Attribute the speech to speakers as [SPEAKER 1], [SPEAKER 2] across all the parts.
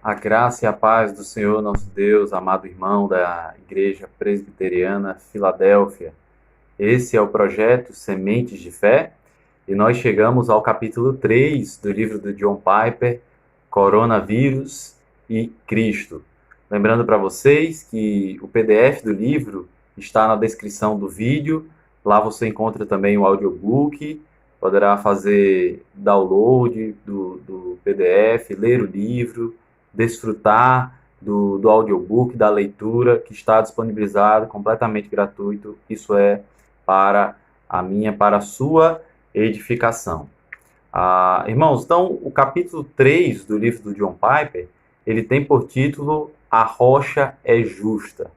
[SPEAKER 1] A graça e a paz do Senhor nosso Deus, amado irmão da Igreja Presbiteriana Filadélfia. Esse é o projeto Sementes de Fé e nós chegamos ao capítulo 3 do livro do John Piper, Coronavírus e Cristo. Lembrando para vocês que o PDF do livro está na descrição do vídeo. Lá você encontra também o audiobook, poderá fazer download do PDF, ler o livro, desfrutar do audiobook, da leitura, que está disponibilizado, completamente gratuito. Isso é para a sua edificação. Irmãos, então, o capítulo 3 do livro do John Piper, ele tem por título A Rocha é Justa.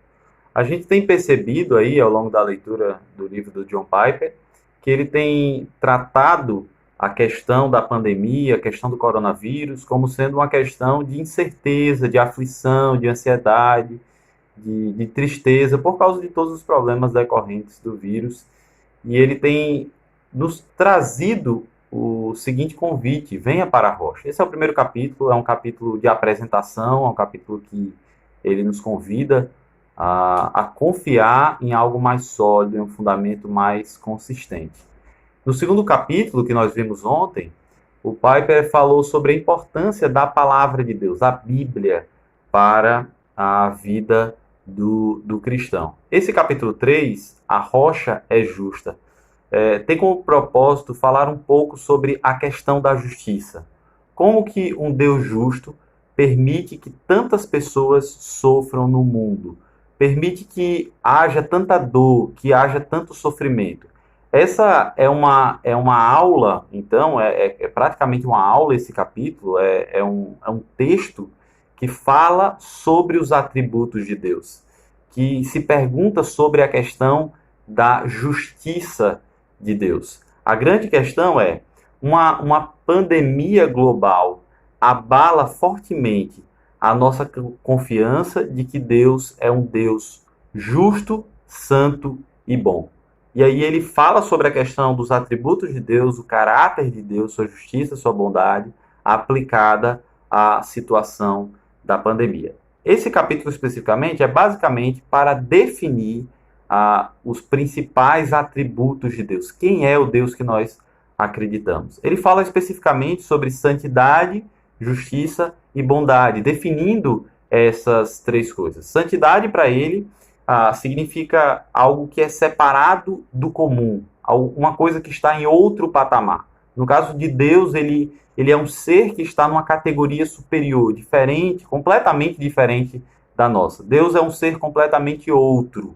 [SPEAKER 1] A gente tem percebido aí, ao longo da leitura do livro do John Piper, que ele tem tratado a questão da pandemia, a questão do coronavírus, como sendo uma questão de incerteza, de aflição, de ansiedade, de tristeza, por causa de todos os problemas decorrentes do vírus. E ele tem nos trazido o seguinte convite: venha para a rocha. Esse é o primeiro capítulo, é um capítulo de apresentação, é um capítulo que ele nos convida a confiar em algo mais sólido, em um fundamento mais consistente. No segundo capítulo, que nós vimos ontem, o Piper falou sobre a importância da palavra de Deus, a Bíblia, para a vida do cristão. Esse capítulo 3, A Rocha é Justa, tem como propósito falar um pouco sobre a questão da justiça. Como que um Deus justo permite que tantas pessoas sofram no mundo? Permite que haja tanta dor, que haja tanto sofrimento. Essa é uma aula, então, é praticamente uma aula esse capítulo, é um texto que fala sobre os atributos de Deus, que se pergunta sobre a questão da justiça de Deus. A grande questão é, uma pandemia global abala fortemente a nossa confiança de que Deus é um Deus justo, santo e bom. E aí ele fala sobre a questão dos atributos de Deus, o caráter de Deus, sua justiça, sua bondade, aplicada à situação da pandemia. Esse capítulo especificamente é basicamente para definir os principais atributos de Deus. Quem é o Deus que nós acreditamos? Ele fala especificamente sobre santidade, justiça e bondade, definindo essas três coisas. Santidade, para ele, significa algo que é separado do comum, uma coisa que está em outro patamar. No caso de Deus, ele é um ser que está numa categoria superior, diferente, completamente diferente da nossa. Deus é um ser completamente outro.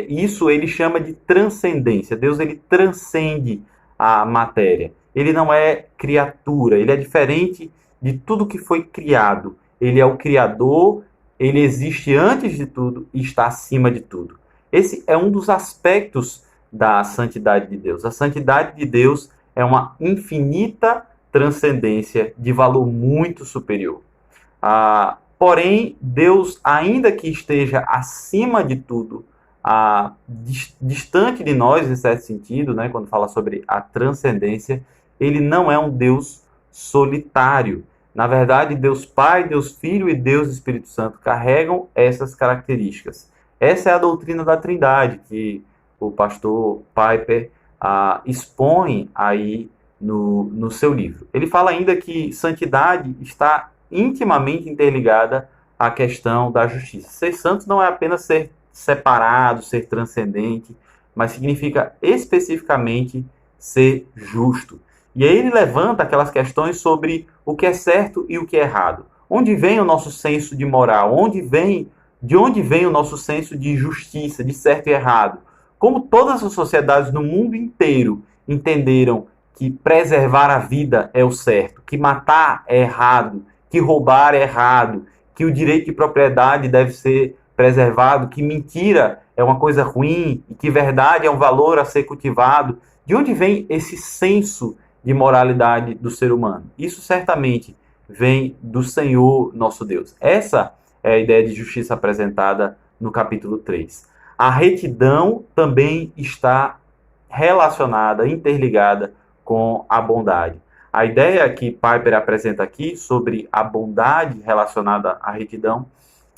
[SPEAKER 1] Isso ele chama de transcendência. Deus, ele transcende a matéria. Ele não é criatura, ele é diferente de tudo que foi criado. Ele é o Criador, ele existe antes de tudo e está acima de tudo. Esse é um dos aspectos da santidade de Deus. A santidade de Deus é uma infinita transcendência de valor muito superior. Porém, Deus, ainda que esteja acima de tudo, distante de nós, em certo sentido, né, quando fala sobre a transcendência, ele não é um Deus solitário. Na verdade, Deus Pai, Deus Filho e Deus Espírito Santo carregam essas características. Essa é a doutrina da Trindade que o pastor Piper expõe aí no seu livro. Ele fala ainda que santidade está intimamente interligada à questão da justiça. Ser santo não é apenas ser separado, ser transcendente, mas significa especificamente ser justo. E aí ele levanta aquelas questões sobre o que é certo e o que é errado. Onde vem o nosso senso de moral? De onde vem o nosso senso de justiça, de certo e errado? Como todas as sociedades no mundo inteiro entenderam que preservar a vida é o certo, que matar é errado, que roubar é errado, que o direito de propriedade deve ser preservado, que mentira é uma coisa ruim e que verdade é um valor a ser cultivado. De onde vem esse senso de moralidade do ser humano? Isso certamente vem do Senhor nosso Deus. Essa é a ideia de justiça apresentada no capítulo 3. A retidão também está relacionada, interligada com a bondade. A ideia que Piper apresenta aqui sobre a bondade relacionada à retidão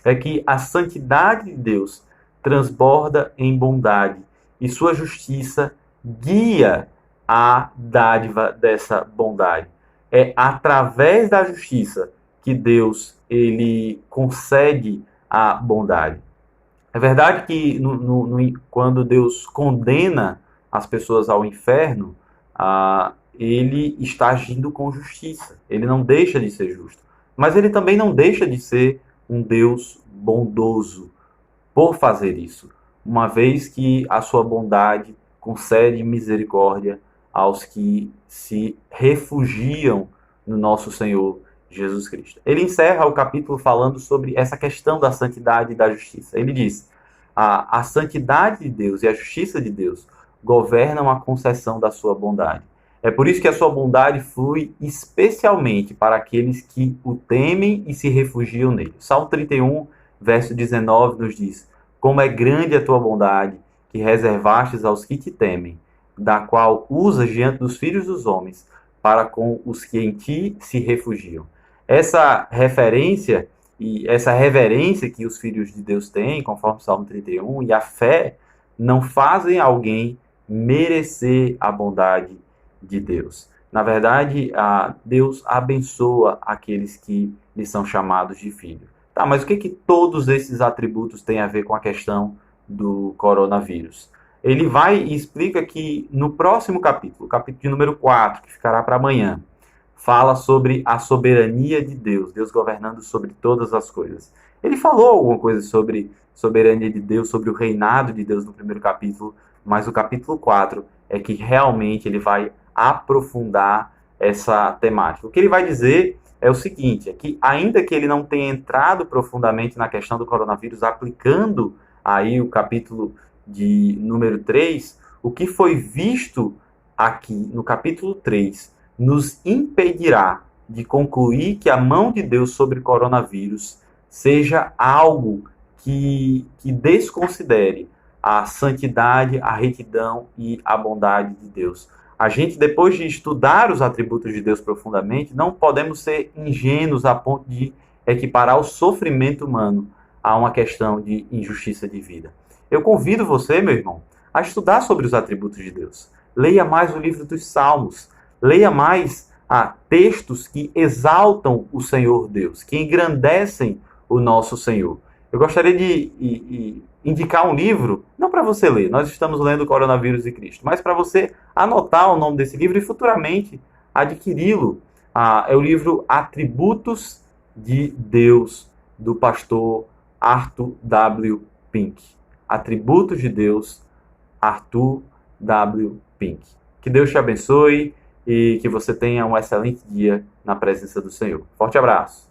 [SPEAKER 1] é que a santidade de Deus transborda em bondade e sua justiça guia a dádiva dessa bondade. É através da justiça que Deus ele concede a bondade. É verdade que quando Deus condena as pessoas ao inferno, ele está agindo com justiça. Ele não deixa de ser justo. Mas ele também não deixa de ser um Deus bondoso por fazer isso, uma vez que a sua bondade concede misericórdia aos que se refugiam no nosso Senhor Jesus Cristo. Ele encerra o capítulo falando sobre essa questão da santidade e da justiça. Ele diz: a santidade de Deus e a justiça de Deus governam a concessão da sua bondade. É por isso que a sua bondade flui especialmente para aqueles que o temem e se refugiam nele. Salmo 31, verso 19 nos diz: como é grande a tua bondade, que reservastes aos que te temem, da qual usas diante dos filhos dos homens, para com os que em ti se refugiam. Essa referência e essa reverência que os filhos de Deus têm, conforme Salmo 31, e a fé, não fazem alguém merecer a bondade de Deus. Na verdade, Deus abençoa aqueles que lhe são chamados de filho. Tá, mas o que todos esses atributos têm a ver com a questão do coronavírus? Ele vai e explica que no próximo capítulo, o capítulo de número 4, que ficará para amanhã, fala sobre a soberania de Deus, Deus governando sobre todas as coisas. Ele falou alguma coisa sobre soberania de Deus, sobre o reinado de Deus no primeiro capítulo, mas o capítulo 4 é que realmente ele vai aprofundar essa temática. O que ele vai dizer é o seguinte, é que ainda que ele não tenha entrado profundamente na questão do coronavírus, aplicando aí o capítulo de número 3, o que foi visto aqui no capítulo 3 nos impedirá de concluir que a mão de Deus sobre o coronavírus seja algo que desconsidere a santidade, a retidão e a bondade de Deus. A gente, depois de estudar os atributos de Deus profundamente, não podemos ser ingênuos a ponto de equiparar o sofrimento humano a uma questão de injustiça de vida. Eu convido você, meu irmão, a estudar sobre os atributos de Deus. Leia mais o livro dos Salmos. Leia mais textos que exaltam o Senhor Deus, que engrandecem o nosso Senhor. Eu gostaria de indicar um livro, não para você ler, nós estamos lendo Coronavírus e Cristo, mas para você anotar o nome desse livro e futuramente adquiri-lo. É o livro Atributos de Deus, do pastor Arthur W. Pink. Atributos de Deus, Arthur W. Pink. Que Deus te abençoe e que você tenha um excelente dia na presença do Senhor. Forte abraço!